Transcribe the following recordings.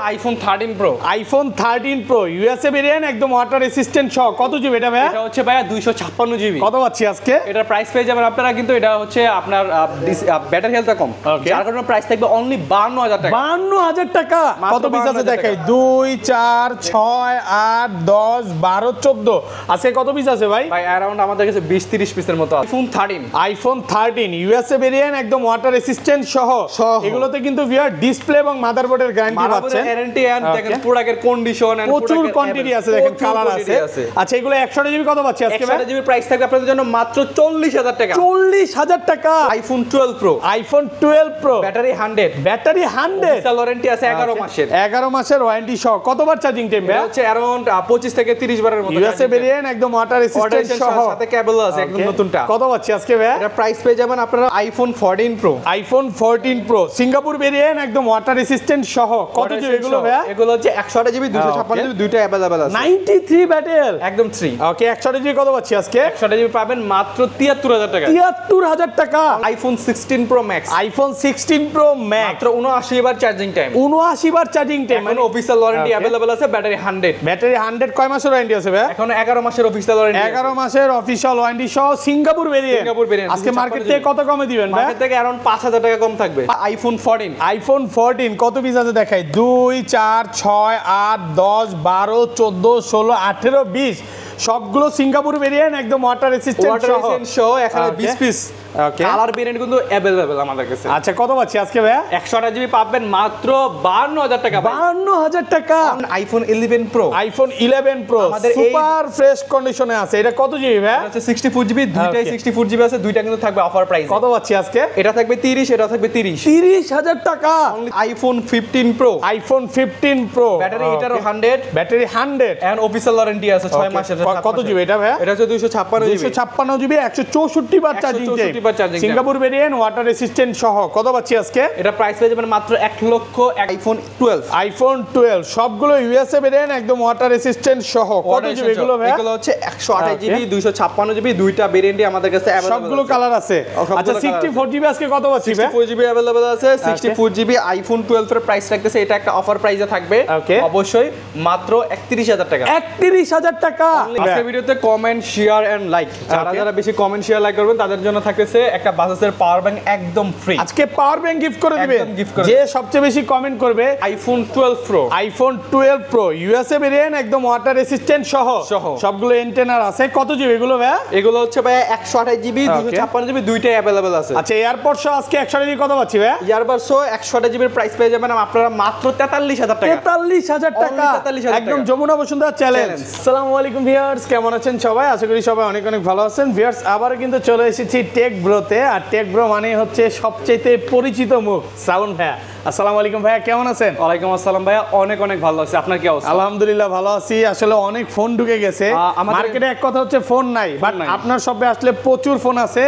IPhone 13 pro. IPhone 13 pro USA variant, একদম water resistant সহ। কত জিবি এটা ভাইয়া? এটা হচ্ছে ভাইয়া 256 জিবি। কত পাচ্ছি আজকে? এটার প্রাইস পেয়ে যাবেন আপনারা, কিন্তু এটা হচ্ছে আপনার ব্যাটারি হেলথটা কম, যার কারণে প্রাইস থাকবে অনলি 52000 টাকা। 52000 টাকা। কত পিস আছে দেখাই? 2 4 6 8 10 12 14। আজকে কত পিস আছে ভাই? ভাই অ্যারাউন্ড আমাদের কাছে 20-30 পিসের মতো আছে। আইফোন 13 ইউএসএ ভেরিয়েন্ট, একদম ওয়াটার রেসিস্ট্যান্ট সহ। এগুলোতে কিন্তু ভিউয়ার ডিসপ্লে এবং মাদারবোর্ডের গ্যারান্টি পাচ্ছেন। গ্যারান্টি এন্ড দেখেন প্রোডাক্টের কন্ডিশন এন্ড প্রচুর কোয়ান্টিটি আছে, দেখেন কালার আছে। আচ্ছা এগুলো 100 জিবি কত পাচ্ছি আজকে ভাই? 100 জিবি প্রাইস থাকবে আপনাদের জন্য মাত্র 40000 টাকা। 40000 টাকা। IPhone 12 pro. IPhone 12 pro battery 100। Battery 100। Official warranty আছে 11 মাসের। 11 মাসের ওয়ারেন্টি সহ। কতবার চার্জিং টাইম ভাই? হচ্ছে अराउंड 25 থেকে 30 বারের মতো। ইউএসএ ভেরিয়েন্ট, একদম ওয়াটার রেসিস্ট্যান্ট সহ, সাথে কেবল আছে একদম নতুনটা। কত পাচ্ছি আজকে ভাই? এটা প্রাইস পেয়ে যাবেন আপনারা iPhone 14 pro. IPhone 14 pro Singapore variant, একদম ওয়াটার রেসিস্ট্যান্ট সহ। কত জিবি এগুলো ভাই? এগুলো হচ্ছে 128 জিবি 256 জিবি দুইটা अवेलेबल আছে। 93 ব্যাটেল একদম 3। ওকে 128 জিবি কত পাচ্ছি আজকে? 128 জিবি পাবেন মাত্র 73000 টাকা। 73000 টাকা। IPhone 16 pro max. IPhone 16 pro max মাত্র 79 বার চার্জিং টাইম। 79 বার চার্জিং টাইম, মানে অফিশিয়াল ওয়ারেন্টি अवेलेबल আছে। ব্যাটারি 100। ব্যাটারি 100। কয় মাসের ওয়ারেন্টি আছে ভাই? এখন 11 মাসের অফিশিয়াল ওয়ারেন্টি। 11 মাসের অফিশিয়াল ওয়ারেন্টি সহ সিঙ্গাপুর ভেরিয়েন্ট। আজকে মার্কেট থেকে কত কমে দিবেন ভাই? মার্কেট থেকে अराउंड 5000 টাকা কম থাকবে। আইফোন 14। আইফোন 14 কত পিস আছে দেখাই? 2 4 6 8 10 12 14 16 18 20। সবগুলো সিঙ্গাপুর ভেরিয়েন্ট, একদম ওয়াটার রেসিস্ট্যান্ট সহ। এখানে 20 পিস ওকে কালার ভেরিয়েন্ট কিন্তু अवेलेबल আমাদের কাছে। আচ্ছা কত পাচ্ছি আজকে ভাই? 128 জিবি পাবেন মাত্র 52000 টাকা। 52000 টাকা। IPhone 11 pro. আইফোন 11 প্রো আমাদের সুপার ফ্রেশ কন্ডিশনে আছে। এটা কত জিবি ভাই? এটা হচ্ছে 64 জিবি, দুইটাই 64 জিবি আছে, দুইটা কিন্তু থাকবে অফার প্রাইস। কত পাচ্ছি আজকে? এটা থাকবে 30, এটা থাকবে 30। 30000 টাকা। IPhone 15 pro. IPhone 15 pro battery এটারও 100। ব্যাটারি 100 এন্ড অফিশিয়াল ওয়ারেন্টি আছে 6 মাসের। কত জিবি এটা ভাই? এটা হচ্ছে 256 জিবি। 256 জিবি 164 বার charging time. Singapore variant, water resistant সহ। কত পাচ্ছি আজকে? এটা প্রাইস পেয়ে যাবেন মাত্র 1 লক্ষ। আইফোন 12। আইফোন 12 সবগুলো ইউএসএ ভেরিয়েন্ট, একদম ওয়াটার রেসিস্ট্যান্ট সহ। কত জিবি এগুলো ভাই? এগুলো হচ্ছে 128 জিবি 256 জিবি, দুইটা ভেরিয়েন্টই আমাদের কাছে अवेलेबल। সবগুলো কালার আছে। আচ্ছা 64 জিবি আজকে কত পাচ্ছি ভাই? 64 জিবি अवेलेबल আছে। 64 জিবি আইফোন 12 এর প্রাইস রাখতেছে, এটা একটা অফার প্রাইসে থাকবে অবশ্যই মাত্র 31000 টাকা। 31000 টাকা। আজকের ভিডিওতে কমেন্ট শেয়ার এন্ড লাইক, যারা বেশি কমেন্ট শেয়ার লাইক করবেন তাদের জন্য থাকতেছে একটা বাজাজের পাওয়ার ব্যাংক একদম ফ্রি। আজকে পাওয়ার ব্যাংক গিফট করে দিবেন যে সবচেয়ে বেশি কমেন্ট করবে। IPhone 12 pro. IPhone 12 pro USA variant, একদম ওয়াটার রেসিস্ট্যান্ট সহ। সবগুলো এন্টেনার আছে। কত জিবি এগুলো ভাই? এগুলো হচ্ছে ভাই 128 জিবি 256 জিবি দুইটাই अवेलेबल আছে। আচ্ছা এয়ারপড সহ আজকে 100 জিবি কত পাচ্ছি ভাই? ইয়ারবাড সহ 128 জিবির প্রাইস পেয়ে যাবেন আপনারা মাত্র 43000 টাকা। 43000 টাকা। একদম যমুনা বসুন্ধরা চ্যালেঞ্জ। আসসালামু আলাইকুম ভিউয়ার্স, কেমন আছেন সবাই? আশা করি সবাই অনেক অনেক ভালো আছেন। ভিউয়ার্স আবারো কিন্তু চলে এসেছি টেক ব্রোতে। আর টেক ব্রো মানে হচ্ছে সবচেয়ে পরিচিত মুখ শ্রাবণ ভাইয়া। আসসালামু আলাইকুম ভাইয়া, কেমন আছেন? ওয়ালাইকুম আসসালাম ভাইয়া, অনেক অনেক ভালো আছি। আপনার কি অবস্থা? আলহামদুলিল্লাহ ভালো আছি। আসলে অনেক ফোন ঢুকে গেছে মার্কেটে। এক কথা হচ্ছে ফোন নাই, বাট আপনার শপে আসলে প্রচুর ফোন আছে।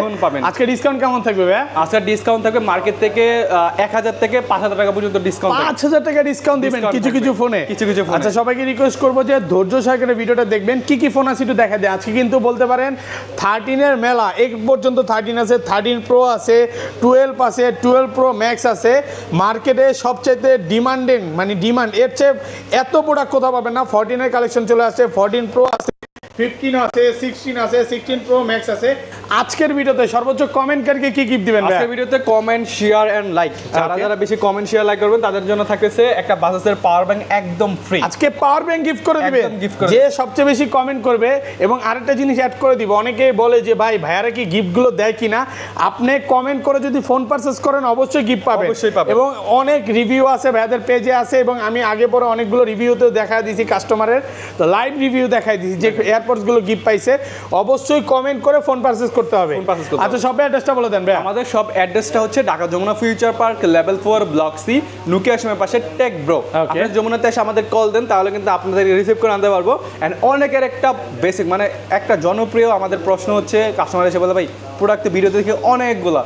আজকে ডিসকাউন্ট কেমন থাকবে ভাইয়া? আজকে ডিসকাউন্ট থাকবে মার্কেট থেকে 1000 থেকে 5000 টাকা পর্যন্ত ডিসকাউন্ট। 5000 টাকা ডিসকাউন্ট দিবেন কিছু কিছু ফোনে। আচ্ছা সবাইকে রিকোয়েস্ট করবো যে ধৈর্য সহকারে ভিডিওটা দেখবেন। কি কি ফোন আছে একটু দেখা দেয়। আজকে কিন্তু বলতে পারেন 13 এর মেলা। এক পর্যন্ত 13 আছে, 13 প্রো আছে, 12 আছে, 12 প্রো ম্যাক্স আছে। মার্কেটে সবচেয়ে ডিমান্ডিং মানে ডিমান্ড এর চেয়ে এত প্রোডাক্ট কোথাও পাবেন না। 14 এর কালেকশন চলে আসছে, 14 প্রো আছে, 15 আছে, 16 আছে, 16 প্রো ম্যাক্স আছে। আজকের ভিডিওতে সর্বোচ্চ কমেন্টকারীকে কি গিফট দিবেন? আজকের ভিডিওতে কমেন্ট শেয়ার এন্ড লাইক, যারা বেশি কমেন্ট শেয়ার লাইক করবেন তাদের জন্য থাকতেছে একটা বাজাজের পাওয়ার ব্যাংক একদম ফ্রি। আজকে পাওয়ার ব্যাংক গিফট করে দিবেন যে সবচেয়ে বেশি কমেন্ট করবে। এবং আরেকটা জিনিস অ্যাড করে দিব, অনেকে বলে যে ভাই ভাইয়ারা কি গিফটগুলো দেয় কিনা। আপনি কমেন্ট করে যদি ফোন পারচেজ করেন অবশ্যই গিফট পাবেন। এবং অনেক রিভিউ আছে ভাইয়াদের পেজে আছে, এবং আমি আগে পরে অনেকগুলো রিভিউতেও দেখা দিয়েছি কাস্টমারের। তো লাইভ রিভিউ দেখাই দিয়েছি যে এয়ারপডসগুলো গিফট পাইছে। অবশ্যই কমেন্ট করে ফোন পারচেজ করতে হবে। আচ্ছা শপের অ্যাড্রেসটা বলে দেন ভাই। আমাদের শপ অ্যাড্রেসটা হচ্ছে Dhaka Jamuna future park level 4 block C নুকিয়া আশ্রমের পাশে টেক ব্রো। আপনি যমুনাতে এসে আমাদের কল দেন, তাহলে কিন্তু আপনাদের রিসিভ করে আনতে পারবো। এন্ড অনেকের একটা বেসিক মানে একটা জনপ্রিয় আমাদের প্রশ্ন হচ্ছে, কাস্টমার এসে বলে ভাই প্রোডাক্টের ভিডিও দেখে অনেকগুলো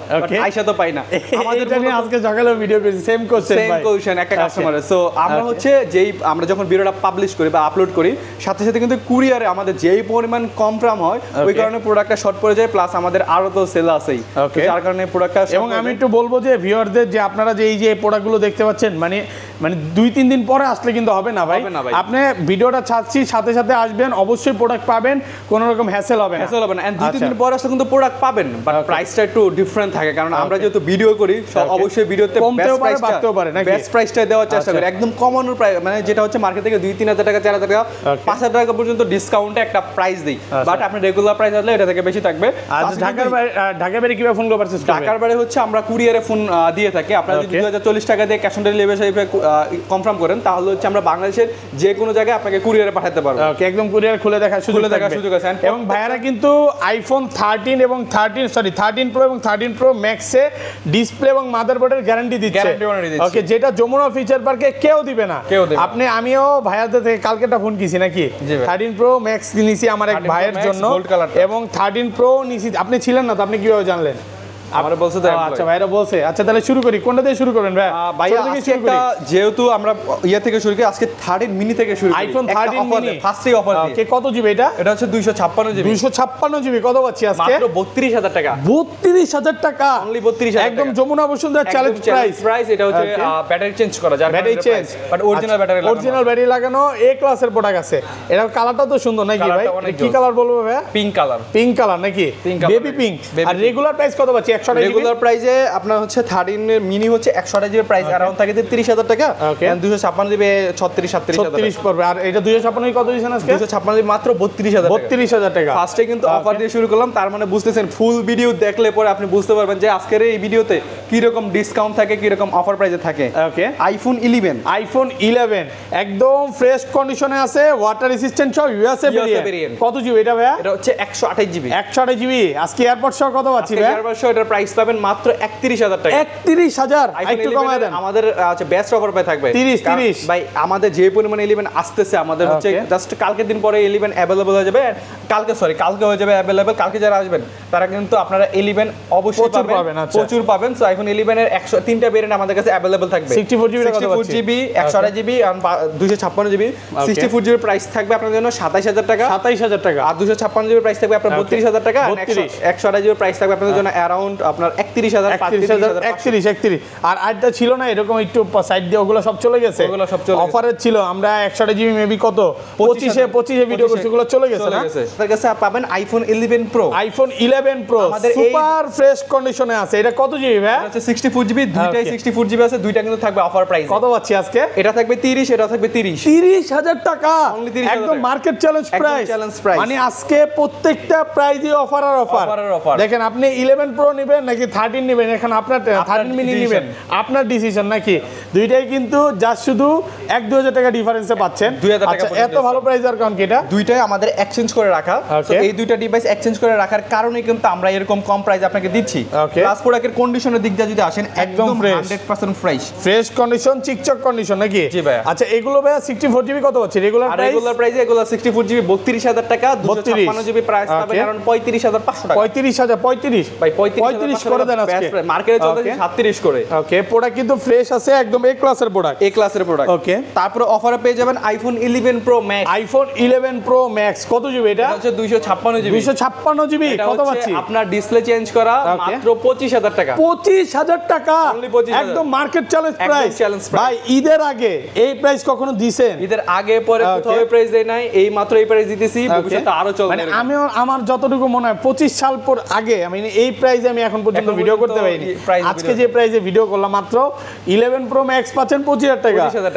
আইসা তো পাই না। আমাদের নিয়ে আজকে সকালে ভিডিও করেছি, সেম কোশ্চেন একটা কাস্টমারের। সো আমরা হচ্ছে যেই আমরা যখন ভিডিওটা পাবলিশ করি বা আপলোড করি সাথে সাথে কিন্তু কুরিয়ারে আমাদের যেই পরিমাণ কনফার্ম হয় ওই কারণে প্রোডাক্টটা শর্ট পড়ে যায়। প্লাস আমাদের আরো তো সেল আছেই, যার কারণে প্রোডাক্টটা। এবং আমি একটু বলবো যে ভিউয়ারদের যে আপনারা যে এই যে প্রোডাক্টগুলো দেখতে পাচ্ছেন, মানে মানে 2-3 দিন পরে আসলে কিন্তু হবে না ভাই। হবে না ভাই। আপনি ভিডিওটা ছাড়ছি সাথে সাথে আসবেন, অবশ্যই প্রোডাক্ট পাবেন, কোনো রকম হ্যাসেল হবে না। হ্যাসেল হবে না। এন্ড 2-3 দিন পরে আসলে কিন্তু প্রোডাক্ট পাবেন, বাট প্রাইসটা একটু ডিফারেন্ট থাকে, কারণ আমরা যেহেতু ভিডিও করি অবশ্যই ভিডিওতে কমতেও পারে বাড়তেও পারে নাকি? বেস্ট প্রাইসটা দেওয়ার চেষ্টা করি, একদম কমন প্রাইস, মানে যেটা হচ্ছে মার্কেট থেকে 2-3 হাজার টাকা 4 হাজার টাকা 5 হাজার টাকা পর্যন্ত ডিসকাউন্টে একটা প্রাইস দেই, বাট আপনি রেগুলার প্রাইস আসলে এটা থেকে বেশি থাকবে। আর ঢাকার বাইরে কিভাবে ফোন পারচেজ করবেন? ঢাকার বাইরে হচ্ছে আমরা কুরিয়ারে ফোন দিয়ে থাকি। আপনারা যদি 2040 টাকা দিয়ে ক্যাশ অন ডেলিভারি কনফার্ম করেন, তাহলে হচ্ছে আমরা বাংলাদেশের যে কোনো জায়গায় আপনাকে কুরিয়ারে পাঠাতে পারবো। ওকে, একদম কুরিয়ার খুলে দেখার সুযোগ আছে। এবং ভাইয়ারা কিন্তু আইফোন 13 এবং 13 প্রো এবং 13 প্রো ম্যাক্সে ডিসপ্লে এবং মাদারবোর্ডের গ্যারান্টি দিচ্ছে। ওকে, যেটা যমুনা ফিচার পার্কে কেউ দিবে না। আপনি, আমিও ভাইয়াদের থেকে কালকে একটা ফোন কিছি নাকি, 13 প্রো ম্যাক্স নিছি আমার এক ভাইয়ের জন্য, এবং 13 প্রো নিছি। আপনি ছিলেন না তো, আপনি কিভাবে জানলেন? আমারে বলছে তো। আচ্ছা ভাইরা বলছে। আচ্ছা তাহলে শুরু করি, কোনটা দিয়ে শুরু করবেন ভাই? ভাইয়া আজকে একটা, যেহেতু আমরা থেকে শুরু করি, আজকে 13 মিনি থেকে শুরু করি। আইফোন 13 মিনি ফার্স্টে অফার দিয়ে। ওকে, কত জিবি এটা? এটা হচ্ছে 256 জিবি। 256 জিবি কত পাচ্ছি আজকে? মাত্র 32000 টাকা। 32000 টাকা অনলি 32000 একদম যমুনা বসুন্ধরা চ্যালেঞ্জ প্রাইস। এটা হচ্ছে ব্যাটারি চেঞ্জ করা, যার battery change, but original battery লাগানো। অরিজিনাল ব্যাটারি লাগানো এ ক্লাসের প্রোডাক্ট আছে। এটা কালারটা তো সুন্দর নাকি ভাই? কি কালার বলবো ভাই? Pink colour. পিঙ্ক কালার নাকি? Baby pink. আর রেগুলার প্রাইস কত পাচ্ছি? 128 জিবি। রেগুলার প্রাইসে আপনার হচ্ছে 13 এর মিনি হচ্ছে 128 জিবি প্রাইস, अराउंड থাকে 30000 টাকা। এন্ড 256 জিবি 36 পড়বে। আর এটা 256 কত দিবেন আজকে? 256 জিবি মাত্র 32000 টাকা। ফার্স্টে কিন্তু অফার দিয়ে শুরু করলাম, তার মানে বুঝতেছেন ফুল ভিডিও দেখলে পরে আপনি বুঝতে পারবেন যে আজকের এই ভিডিওতে কি রকম ডিসকাউন্ট থাকে, কি রকম অফার প্রাইসে থাকে। ওকে, আইফোন 11 একদম ফ্রেশ কন্ডিশনে আছে, ওয়াটার রেসিস্ট্যান্ট সহ ইউএসএ ভেরিয়েন্ট। কত জিবি এটা ভাই? এটা হচ্ছে 128 জিবি। 128 জিবি। আজকে এয়ারপড সহ কত পাচ্ছি ভাই? এয়ারপড সহ এটার প্রাইস পাবেন মাত্র 31000 টাকা। 31000 একটু কমায় দেন। আমাদের আছে বেস্ট অফার পাই থাকবে 30 ভাই। আমাদের যে পরিমাণে 11 আসতেছে, আমাদের হচ্ছে জাস্ট কালকে দিন পরে 11 अवेलेबल হয়ে যাবে। কালকে হয়ে যাবে अवेलेबल। কালকে যারা আসবেন তারা কিন্তু আপনারা 11 অবশ্যই পাবেন, প্রচুর পাবেন। সো আইফোন 11 এর 3টা ভেরিয়েন্ট আমাদের কাছে अवेलेबल থাকবে। 64 জিবি, 64 জিবি, 128 জিবি আর 256 জিবি। 64 জিবি প্রাইস থাকবে আপনাদের জন্য 27000 টাকা। 27000 টাকা। আর 256 জিবি প্রাইস থাকবে আপনার 32000 টাকা। 128 জিবি প্রাইস থাকবে আপনাদের জন্য अराउंड আপনার 31000 31। আর আরেকটা ছিল না এরকম একটু সাইড দিয়ে, ওগুলো সব চলে গেছে। অফারের ছিল, আমরা 128 জিবি মেবি কত 25 ভিডিও করছি, ওগুলো চলে গেছে না? আপনার কাছে পাবেন iPhone 11 pro. IPhone 11 pro super fresh কন্ডিশনে আছে। এটা কত জিবি ভাই? এটা 64 জিবি, দুইটাই 64 জিবি আছে, দুইটা কিন্তু থাকবে অফার প্রাইস। কত পাচ্ছি আজকে? এটা থাকবে 30, এটা থাকবে 30000 টাকা। একদম মার্কেট চ্যালেঞ্জ প্রাইস। মানে আজকে প্রত্যেকটা প্রাইজে অফার আর অফার। দেখেন আপনি 11 প্রো নেবেন নাকি 13 নেবেন, এখন আপনার 13 মিনি নেবেন, আপনার ডিসিশন নাকি। দুইটাই কিন্তু জাস্ট শুধু 1-2000 টাকা ডিফারেন্সে পাচ্ছেন। আচ্ছা, এত ভালো প্রাইস আর কারণ কি? এটা দুইটাই আমাদের এক্সচেঞ্জ করে রাখা। তো এই দুইটা ডিভাইস এক্সচেঞ্জ করে রাখার কারণে কিন্তু আমরা এরকম কম প্রাইস আপনাকে দিচ্ছি। প্লাস প্রোডাক্টের কন্ডিশনের দিক দিয়ে যদি আসেন, একদম 100% ফ্রেশ কন্ডিশন, চিকচক কন্ডিশন নাকি? জি ভাই। আচ্ছা, এগুলো ভাই 64 জিবি কত হচ্ছে রেগুলার প্রাইস? রেগুলার প্রাইসে এগুলো 64 জিবি 32000 টাকা, 256 জিবি প্রাইস পাবেন কারণ 35500 টাকা। 35 ভাই 35 করে দেন আজকে। মার্কেটে চলছে 37 করে। ওকে, প্রোডাক্ট কিন্তু ফ্রেশ আছে, একদম এ ক্লাসের প্রোডাক্ট। ওকে, তারপর অফারে পেয়ে যাবেন iPhone 11 pro max. IPhone 11 pro max কত জিবি এটা? হচ্ছে 256 জিবি। 256 জিবি কত পাচ্ছি? আপনার ডিসপ্লে চেঞ্জ করা মাত্র 25000 টাকা। 25000 টাকা একদম মার্কেট চ্যালেঞ্জ প্রাইস। ভাই ঈদের আগে এই প্রাইস কখনো দিবেন? ঈদের আগে পরে কোথাও এই প্রাইস দেই নাই, এই মাত্র এই প্রাইস দিতেছি, ভবিষ্যতে আরো চলবে। মানে আমি আমার যতটুকু মনে হয় 25 সাল পর আগে আমি এই প্রাইসে আমি এখন পর্যন্ত ভিডিও করতে পারিনি। আজকে যে প্রাইসে ভিডিও করলাম মাত্র 11 প্রো ম্যাক্স পাচ্ছেন 25000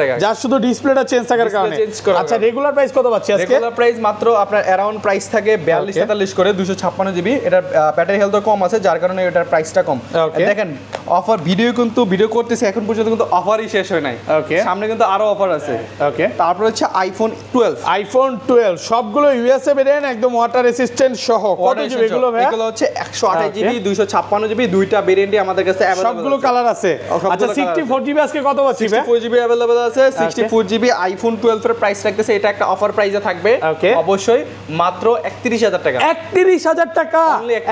টাকা, যা শুধু ডিসপ্লেটা চেঞ্জ থাকার কারণে। আচ্ছা, রেগুলার প্রাইস কত পাচ্ছি আজকে? রেগুলার প্রাইস মাত্র আপনার अराउंड প্রাইস থাকে 42-43 করে, 256 জিবি। এটা ব্যাটারি হেলথও কম আছে, যার কারণে এটার প্রাইসটা কম। দেখেন অফার ভিডিও করতেছি, এখন পর্যন্ত কিন্তু অফারই শেষ হয় নাই। সামনে কিন্তু আরো অফার আছে। ওকে, তারপর হচ্ছে আইফোন 12 সবগুলো ইউএসএ ভেরিয়েন্ট, একদম ওয়াটার রেসিস্ট্যান্ট সহ। কত জিবি এগুলো ভাই? এগুলো হচ্ছে 128 জিবি, 256 জিবি, দুইটা ভেরিয়েন্টই আমাদের কাছে अवेलेबल। সবগুলো কালার আছে। আচ্ছা, 64 জিবি আজকে কত পাচ্ছি ভাই? 64 জিবি अवेलेबल আছে, 64GB আইফোন 12 এর প্রাইস রাখতেছে, এটা একটা অফার প্রাইসে থাকবে অবশ্যই মাত্র 31000 টাকা। 31000 টাকা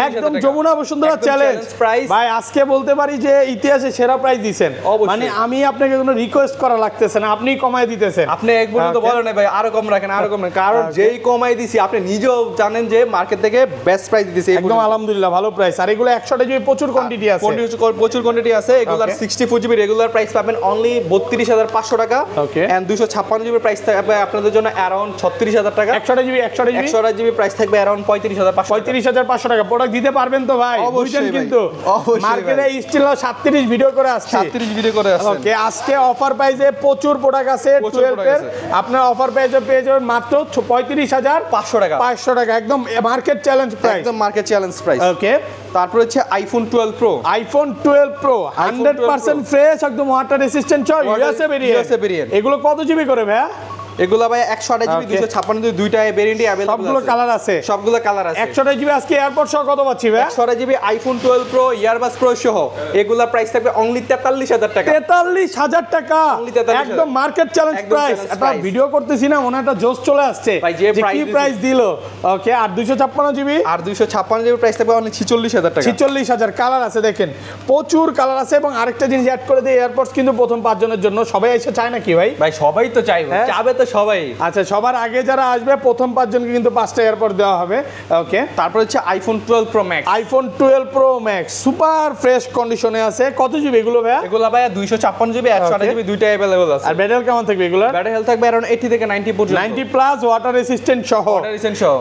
একদম যমুনা বসুন্ধরা চ্যালেঞ্জ প্রাইস ভাই। আজকে বলতে পারি যে ইতিহাসে সেরা প্রাইস দিবেন, মানে আমি আপনাকে কোনো রিকোয়েস্ট করা লাগতেছে না, আপনি কমায় দিতেছেন। আপনি এক বলতে বলেন না ভাই আরো কম রাখেন, আরো কম রাখেন, কারণ যেই কমাই দিছি আপনি নিজেও জানেন যে মার্কেট থেকে বেস্ট প্রাইস দিতেছি একদম আলহামদুলিল্লাহ ভালো প্রাইস। আর এগুলো 100টা জিবি প্রচুর কোয়ান্টিটি আছে, প্রচুর কোয়ান্টিটি আছে। এগুলার 64GB রেগুলার প্রাইস পাবেন অনলি 32500 টাকা, এন্ড 256GB প্রাইস থাকবে আপনাদের জন্য अराउंड 36000 টাকা। 100টা জিবি প্রাইস থাকবে अराउंड 35500 টাকা। প্রোডাক্ট দিতে পারবেন তো ভাই? বুঝছেন কিন্তু মার্কেটে স্টিল 37 ভিডিও করে আসছে, 37 ভিডিও করে আসছে। ওকে, আজকে অফার প্রাইসে প্রচুর প্রোডাক্ট আছে 12 এর, আপনার অফার প্রাইসে পেয়ে যাবেন মাত্র 35500 টাকা। 500 টাকা একদম মার্কেট চ্যালেঞ্জ প্রাইস, একদম মার্কেট চ্যালেঞ্জ প্রাইস। ওকে, তারপর হচ্ছে iPhone 12 pro. IPhone 12 pro 100% fresh, একদম ওয়াটার রেসিস্ট্যান্ট, ইউএসএ ভেরিয়েন্ট। এগুলো কত জিবি করে ভাইয়া? এগুলা ভাই 128GB 256GB দুইটা ভেরিয়েন্টই अवेलेबल আছে, সবগুলো কালার আছে, সবগুলো কালার আছে। 128GB আজকে এয়ারপড সহ কত পাচ্ছি ভাই? 128GB iPhone 12 pro earbuds pro সহ এগুলা প্রাইস থাকবে অনলি 43000 টাকা। 43000 টাকা একদম মার্কেট চ্যালেঞ্জ প্রাইস। এটা ভিডিও করতেছি না, মনে একটা জোশ চলে আসছে যে কি প্রাইস দিল। ওকে, আর 256GB আর 256GB প্রাইস থাকবে অনলি 46000 টাকা। 46000 কালার আছে, দেখেন প্রচুর কালার আছে। এবং আরেকটা জিনিস অ্যাড করে দিই, এয়ারপডস কিন্তু প্রথম 5 জনের জন্য। সবাই এসে চায় নাকি ভাই? ভাই সবাই তো চাইবে, চাবে তো সবাই। আচ্ছা, সবার আগে যারা আসবে প্রথম 5 জনকে কিন্তু 5টা এয়ারপড দেওয়া হবে। ওকে, তারপর হচ্ছে iPhone 12 pro max. IPhone 12 pro max super fresh কন্ডিশনে আছে। কত জিবি এগুলো ভাই? এগুলো ভাই 256GB 128GB দুইটা अवेलेबल আছে। আর ব্যাটারি কেমন থাকবে এগুলো? ব্যাটারি হেলথ থাকবে अराउंड 80 থেকে 90 পর্যন্ত, 90 প্লাস ওয়াটার রেসিস্ট্যান্ট সহ।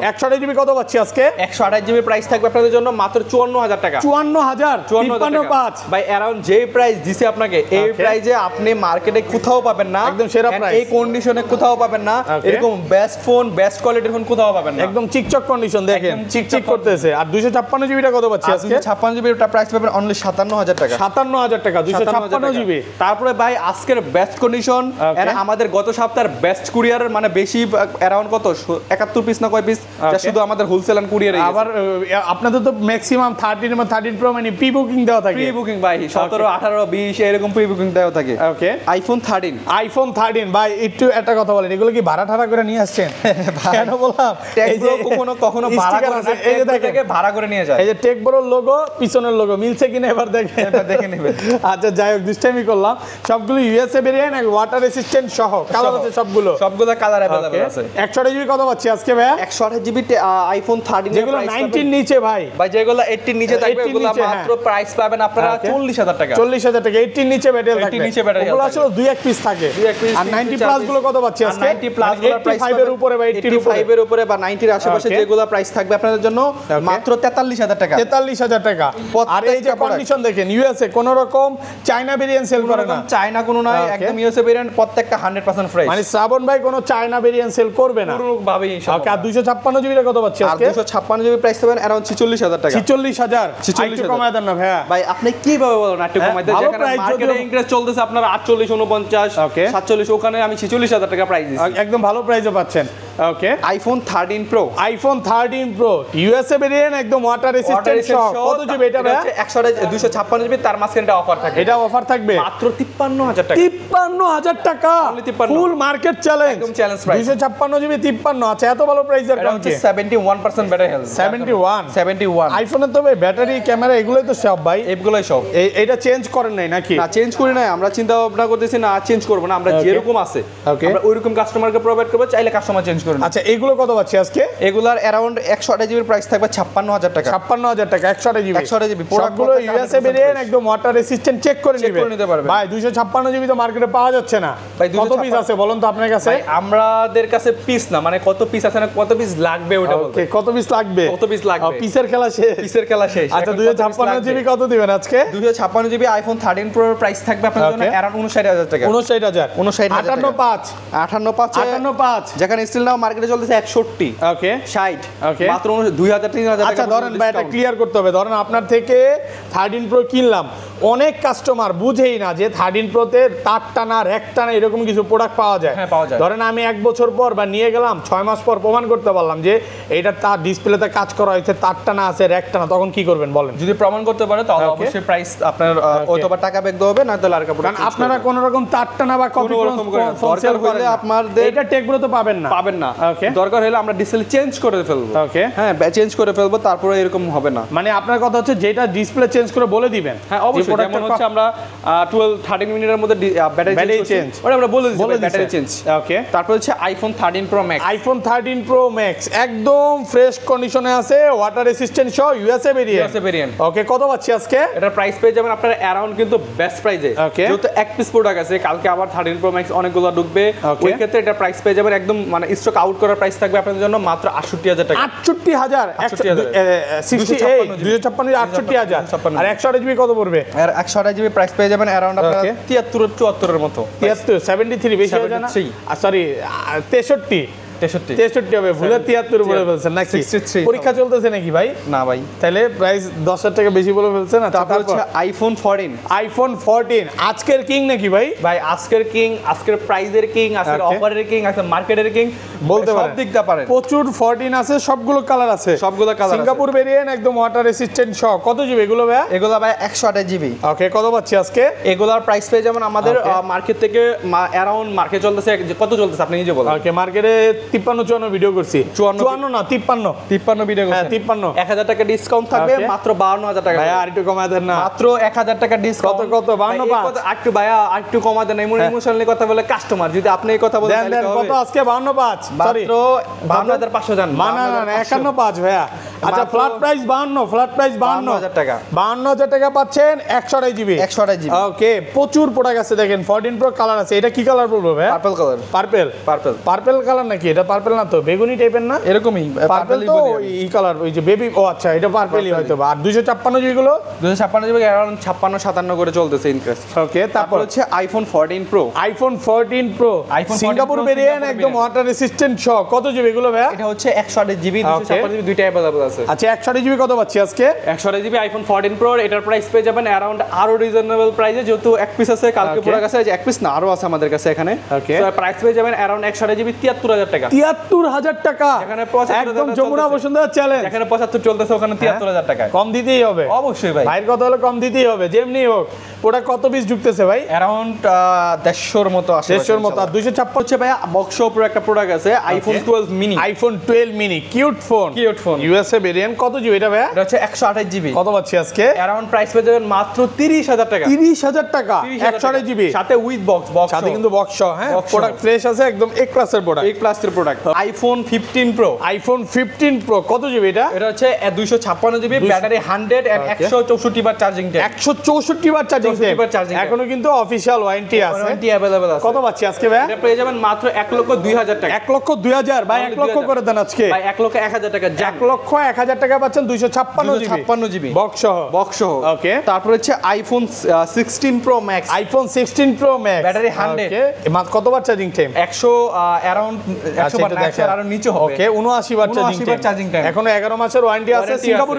128GB কত পাচ্ছি আজকে? 128GB প্রাইস থাকবে আপনাদের জন্য মাত্র 54000 টাকা। 54000 535 ভাই अराउंड যে প্রাইস দিছি আপনাকে, এই প্রাইসে আপনি মার্কেটে কোথাও পাবেন না, একদম সেরা প্রাইস। এই কন্ডিশনে কোথাও পাবেন না, এরকম বেস্ট ফোন বেস্ট কোয়ালিটির ফোন কোথাও পাবেন না, একদম চিকচক কন্ডিশন, দেখেন চিকচিক করতেছে। আর 256GB টা কত পাচ্ছি আজকে? 256GB টা প্রাইস পাবেন অনলি 57000 টাকা। 57000 টাকা 256GB। তারপরে ভাই আজকের বেস্ট কন্ডিশন, এর আমাদের গত সপ্তাহের বেস্ট কুরিয়ারের মানে বেশি अराउंड কত 71 পিস না কয় পিস, যা শুধু আমাদের হোলসেল এন্ড কুরিয়ারে। আবার আপনাদের তো ম্যাক্সিমাম 13 প্রো মানে প্রি বুকিং দেওয়া থাকে। প্রি বুকিং ভাই 17 18 20 এরকম প্রি বুকিং দেওয়া থাকে। ওকে, আইফোন 13। আইফোন 13 ভাই একটু একটা কথা বলেন, এগুলো কি ভাড়া ঠাড়া করে নিয়ে আসছেন? কেন বললাম, এই যে কখনো ভাড়া করে না, এই যে দেখেন ভাড়া করে নিয়ে যায়। এই যে টেক বড় লোগো, পিছনের লোগো মিলছে কিনা এবার দেখেন, দেখে নেবেন। আচ্ছা যাই হোক, দুষ্টামি করলাম। সবগুলো ইউএসএ ভেরিয়েন্ট, ওয়াটার রেসিস্ট্যান্ট সহ, কালার আছে সবগুলো কালার अवेलेबल আছে। 128GB কত পাচ্ছি আজকে ভাই? 128GB আইফোন 13 যেগুলো 19 নিচে ভাই, যেগুলো 18 নিচে থাকবে ওগুলো মাত্র প্রাইস পাবেন আপনারা 40000 টাকা। 40000 টাকা 18 নিচে ব্যাটারি থাকবে। ওগুলো আসলে 2-1 পিস থাকে। আর 90 প্লাস গুলো কত পাচ্ছি আজকে? 90 প্লাস গুলো প্রাইস 85 এর উপরে বা 85 এর উপরে বা 90 এর আশেপাশে যেগুলো প্রাইস থাকবে আপনাদের জন্য মাত্র 43000 টাকা। 43000 টাকা। আর এই যে কন্ডিশন দেখেন, ইউএসএ কোন রকম চায়না ভেরিয়েন্ট সেল করে না, চায়না কোনো নয়, একদম ইউএসএ ভেরিয়েন্ট প্রত্যেকটা 100% ফ্রেশ। মানে শ্রাবণ ভাই কোনো চায়না ভেরিয়েন্ট সেল করবে না পুরো ভাবে ইনশাআল্লাহ। ওকে, আর 256GB টা কত পাচ্ছি আজকে? 256GB প্রাইস পাবেন अराउंड 46000 টাকা। 46000 একটু কমায় দেন না ভাই। ভাই আপনি কিভাবে বলেন একটু কমাই দেন, যেখানে মার্কেটে ইনক্রিজ চলতেছে আপনার 48 49 47, ওখানে আমি 46000 টাকা প্রাইস দিছি, একদম ভালো প্রাইসে পাচ্ছেন। Okay, iPhone 13 pro. IPhone 13 pro USA variant, একদম ওয়াটার রেসিস্ট্যান্ট সহ। কত জিবি এটা ভাই? 256GB, তার মাঝখানে এটা অফার থাকবে। এটা অফার থাকবে মাত্র 53000 টাকা। 53000 টাকা ফুল মার্কেট চ্যালেঞ্জ, একদম চ্যালেঞ্জ প্রাইস। 256GB 53। আচ্ছা, এত ভালো প্রাইসের কারণ কি? 71% ব্যাটারি হেলথ। 71 আইফোনের তো ভাই ব্যাটারি ক্যামেরা এগুলোই তো সব ভাই, এগুলোই সব। এটা চেঞ্জ করেন নাই নাকি? না, চেঞ্জ করি নাই, আমরা চিন্তা ভাবনা করতেছি না চেঞ্জ করব না, আমরা যেরকম আছে আমরা ওইরকম কাস্টমারকে প্রোভাইড করব, চাইলে কাস্টমার চেঞ্জ করবে। আচ্ছা, এগুলো কত পাচ্ছি আজকে? এগুলার अराउंड 128GB প্রাইস থাকবে 56000 টাকা। 56000 টাকা 128GB। 128GB সবগুলো ইউএসএ ভেরিয়েন্ট, একদম ওয়াটার রেসিস্ট্যান্ট, চেক করে নিতে পারবে ভাই। 256GB তো মার্কেটে পাওয়া যাচ্ছে না। কত পিস আছে বলুন তো আপনার কাছে? ভাই আমাদের কাছে পিস না, মানে কত পিস আছে না কত পিস লাগবে ওটা বলতে। কত পিস লাগবে? কত পিস লাগবে? পিসের খেলা শেষ, পিসের খেলা শেষ। আচ্ছা, 256GB কত দিবেন আজকে? 256GB আইফোন 13 প্রো এর প্রাইস থাকবে আপনাদের জন্য अराउंड 59000 টাকা। 59000 58.5 যেখানে স্টিল নাও মার্কেটে চলতেছে 61। ওকে, 60 ওকে, মাত্র 2000 3000 টাকা। আচ্ছা ধরেন ভাই, এটা ক্লিয়ার করতে হবে। ধরেন আপনার থেকে 13 প্রো কিনলাম, অনেক কাস্টমার বুঝেই না যে 13 প্রোতে তার টানা র্যাক টানা এরকম কিছু প্রোডাক্ট পাওয়া যায়। হ্যাঁ পাওয়া যায়। ধরেন আমি 1 বছর পর বা নিয়ে গেলাম 6 মাস পর প্রমাণ করতে পারলাম যে এইটা তার ডিসপ্লেতে কাজ করা হয়েছে, তার টানা আছে, র্যাক টানা, তখন কি করবেন বলেন? যদি প্রমাণ করতে পারে তাহলে অবশ্যই প্রাইস আপনার অথবা টাকা ব্যাক দেওয়া হবে, না তাহলে আর কাপড়। কারণ আপনারা কোন রকম তার টানা বা কপি দরকার হলে আপনাদের এটা টেকগুলো তো পাবেন না না। ওকে, দরকার হলে আমরা ডিসপ্লে চেঞ্জ করে ফেলবো। ওকে, হ্যাঁ চেঞ্জ করে ফেলবো, তারপরে এরকম হবে না। মানে আপনার কথা হচ্ছে যেটা ডিসপ্লে চেঞ্জ করে বলে দিবেন। হ্যাঁ অবশ্যই, যেমন হচ্ছে আমরা 13 মিনিটের মধ্যে ব্যাটারি চেঞ্জ ওটা আমরা বলে দিচ্ছি ব্যাটারি চেঞ্জ। ওকে, তারপর হচ্ছে iPhone 13 pro max. IPhone 13 pro max একদম ফ্রেশ কন্ডিশনে আছে, ওয়াটার রেসিস্ট্যান্ট সহ ইউএসএ ভেরিয়েন্ট। ওকে, কত পাচ্ছি আজকে? এটার প্রাইস পেয়ে যাবেন আপনারা অ্যারাউন্ড কিন্তু বেস্ট প্রাইসে। যেহেতু এক পিস প্রোডাক্ট আছে, কালকে আবার 13 প্রো ম্যাক্স অনেকগুলো ঢুকবে, ওই ক্ষেত্রে এটা প্রাইস পেয়ে যাবেন একদম মানে স্টক আউট করার প্রাইস থাকবে আপনাদের জন্য মাত্র 68000 টাকা। 68000 256 আর 128 জিবি কত পড়বে? আর 128 জিবি প্রাইস পেয়ে যাবেন অ্যারাউন্ড আপনারা 73 74 এর মতো। 73 বেশি হয়ে যায় না? সরি 63 হবে, ভুলে 73 বলে ফেলছেন নাকি? পরীক্ষা চলতেছে নাকি ভাই? না ভাই, তাহলে প্রাইস 10,000 টাকা বেশি বলে ফেলছেন। তারপর হচ্ছে আইফোন 14 আজকের কিং নাকি ভাই? ভাই আজকের কিং, আজকের প্রাইজের কিং, আজকের অফারের কিং, আজকের মার্কেটের কিং বলতে পারেন, সব দিকটা পারেন। প্রচুর 14 আছে, সবগুলো কালার আছে, সিঙ্গাপুর ভেরিয়েন্ট একদম ওয়াটার রেসিস্ট্যান্ট সহ। কত জিবি এগুলো ভাই? এগুলো ভাই 128 জিবি। ওকে, কত পাচ্ছি আজকে? এগুলোর প্রাইস পেয়ে যেমন আমাদের মার্কেট থেকে অ্যারাউন্ড মার্কেট চলতেছে কত চলতেছে আপনি নিজে বলেন। ওকে, মার্কেটে 53-54 ভিডিও করছি। 54 না 53 ভিডিও করছি। 53 1000 টাকা ডিসকাউন্ট থাকবে, মাত্র 52000 টাকা। ভাই আর একটু কমায় দেন না, মাত্র 1000 টাকা ডিসকাউন্ট। কত 52 একটু ভাইয়া একটু কমা দেন, ইমোশনালি কথা বলে কাস্টমার, যদি আপনি এই কথা বলেন দেন কত আজকে? 52.5 সরি মাত্র 52500 জান। না 51.5 ভাইয়া। আচ্ছা, ফ্ল্যাট প্রাইস 52000 টাকা। 52000 টাকা পাচ্ছেন 128 জিবি। ওকে, প্রচুর প্রোডাক্ট আছে দেখেন। 14 প্রো কালার আছে, এটা কি কালার বলবো ভাই? Purple colour. পার্পল কালার নাকি? এটা পার্পল না তো, বেগুনি টাইপের না? এরকমই পার্পল তো এই কালার, ওই যে বেবি। ও আচ্ছা, এটা পার্পলই হয়তো। আর 256 জিবি গুলো 256 জিবি অ্যারাউন্ড 56-57 করে চলতেছে ইনক্রিজ। ওকে, তারপর হচ্ছে iPhone 14 pro. IPhone 14 pro Singapore variant একদম ওয়াটার রেসিস্ট্যান্ট সহ। কত জিবি এগুলো ভাই? এটা হচ্ছে 128 জিবি 256 জিবি দুইটা अवेलेबल আছে। আচ্ছা, 128 জিবি কত পাচ্ছি আজকে? 128 জিবি আইফোন 14 প্রো, এটার প্রাইস পেয়ে যাবেন অ্যারাউন্ড আরো রিজনেবল প্রাইসে, যেহেতু এক পিস আছে, কালকে পুরো কাছে আছে, এক পিস না আরো আছে আমাদের কাছে এখানে। তো প্রাইস পেয়ে যাবেন অ্যারাউন্ড 128 জিবি 73000 টাকা। 73000 টাকা, এখানে একদম যমুনা বসুন্ধরা চ্যালেঞ্জ। এখানে 75 চলতেছে, ওখানে 73000 টাকা। কম দিতেই হবে অবশ্যই ভাই, ভাইয়ের কথা হলো কম দিতেই হবে যেমনি হোক। প্রোডাক্ট কত পিস ঢুকতেছে ভাই? অ্যারাউন্ড 150 মতো আসে। 150 মতো। আর 256 হচ্ছে ভাই বক্স উপরে একটা প্রোডাক্ট আছে iPhone 12 mini. IPhone 12 mini cute phone USA variant. কত জিবি এটা ভাই? এটা হচ্ছে 128 জিবি। কত পাচ্ছি আজকে? অ্যারাউন্ড প্রাইস পেয়ে যাবেন মাত্র 30000 টাকা। 30000 টাকা 128 জিবি সাথে উইথ বক্স সাথে কিন্তু বক্স সহ। হ্যাঁ, প্রোডাক্ট ফ্রেশ আছে, একদম এ ক্লাসের প্রোডাক্ট। এ ক্লাসের product. IPhone 15 pro. IPhone 15 pro কত জিবি এটা? এটা হচ্ছে 256 জিবি, ব্যাটারি 100 এন্ড 164 বার চার্জিং টাইম। 164 বার চার্জিং টাইম। এখনো কিন্তু অফিশিয়াল ওয়ারেন্টি আছে, ওয়ারেন্টি अवेलेबल আছে। কত পাচ্ছি আজকে ভাই? এটা পেয়ে যাবেন মাত্র 1,02,000 টাকা। 1,02,000 ভাই, 1 লক্ষ করে দেন আজকে ভাই। 1,01,000 টাকা। 1,01,000 টাকা পাচ্ছেন 256 জিবি বক্স সহ। ওকে, তারপর হচ্ছে iPhone 16 pro max. IPhone 16 pro max, battery 100। কতবার চার্জিং টাইম? 100 অ্যারাউন্ড 100 বার না, আর নিচে হবে। ওকে, 79 বার চার্জিং টাইম। এখনো 11 মাসের ওয়ারেন্টি আছে। Singapore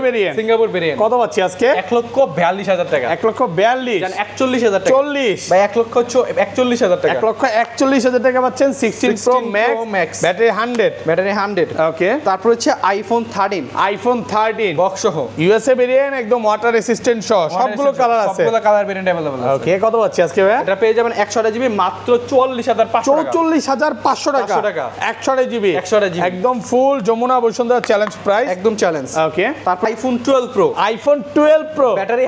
variant. কত পাচ্ছি আজকে? 1,42,000 টাকা। 1,42,000 জান 41,000 টাকা। 40 ভাই 1,41,000 টাকা। 1,41,000 টাকা পাচ্ছেন 16 প্রো ম্যাক্স, ব্যাটারি 100। ওকে, তারপর হচ্ছে আইফোন 13। আইফোন 13 বক্স সহ ইউএসএ ভেরিয়েন্ট একদম ওয়াটার রেসিস্ট্যান্ট সহ, সবগুলো কালার আছে, সবগুলো কালার ভেরিয়েন্ট अवेलेबल আছে। ওকে, কত পাচ্ছি আজকে ভাই? এটা পেয়ে যাবেন 128 জিবি মাত্র 44,500 টাকা। 44,500 টাকা। 128 জিবি একদম ফুল যমুনা বসুন্ধরা চ্যালেঞ্জ প্রাইস, একদম চ্যালেঞ্জ। ওকে, তারপর iPhone 12 pro. IPhone 12 pro battery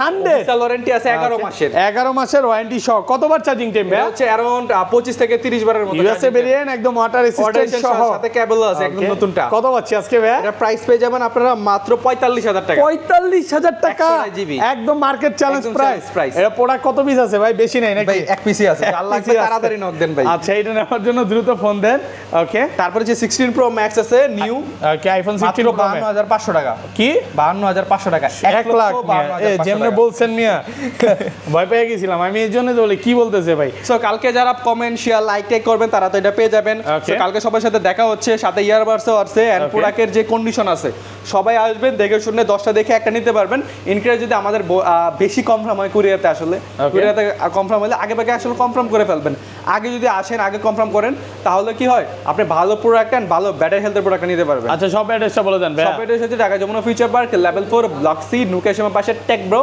100 warranty আছে 11 মাসের। 11 মাসের ওয়ারেন্টি সহ। কতবার চার্জিং টাইম ভাই? হচ্ছে अराउंड 25 থেকে 30 বারের মতো। ইউএসএ ভেরিয়েন্ট একদম ওয়াটার রেসিস্ট্যান্ট সহ, সাথে কেবল আছে একদম নতুনটা। কত পাচ্ছি আজকে ভাই? এটা প্রাইস পেয়ে যাবেন আপনারা মাত্র 45,000 টাকা। 45,000 টাকা, 128 জিবি একদম মার্কেট চ্যালেঞ্জ প্রাইস। প্রাইস এটা প্রোডাক্ট কত পিস আছে ভাই? বেশি নাই নাকি ভাই? এক পিসই আছে। আল্লাহ তাড়াতাড়ি নক দেন ভাই। আচ্ছা, এটা নেওয়ার জন্য দ্রুত ফোন দেন। ওকে, তারপরে যে 16 প্রো ম্যাক্স আছে নিউ। ওকে, আইফোন 16 প্রো 52,500 টাকা। কি 52,500 টাকা? 1 লাখ যেমনে বলছেন মিয়া, ভয় পেয়ে গেছিলাম আমি, এই জন্য বলি কি বলতেছে ভাই। সো কালকে যারা কমেন্ট শেয়ার লাইক টেক করবেন তারা তো এটা পেয়ে যাবেন। সো কালকে সবার সাথে দেখা হচ্ছে, সাথে ইয়ারবাডসও আছে এন্ড প্রোডাক্টের যে যে কন্ডিশন আছে সবাই আসবেন দেখে শুনে 10টা দেখে একটা নিতে পারবেন। ইনকেস যদি আমাদের বেশি কনফার্ম হয় কুরিয়াতে, আসলে কুরিয়াতে কনফার্ম হলে আগে ভাগে আসলে কনফার্ম করে ফেলবেন। আগে যদি আসেন আগে কনফার্ম করেন তাহলে কি হয়, আপনি ভালো প্রোডাক্ট অ্যান্ড ভালো ব্যাটারি হেলথের প্রোডাক্ট নিতে পারবেন। আচ্ছা, সব অ্যাড্রেসটা বলে দেন ভাই। সব অ্যাড্রেস হচ্ছে Dhaka Jamuna future park level 4 block C নুকেশমের পাশে টেক ব্রো।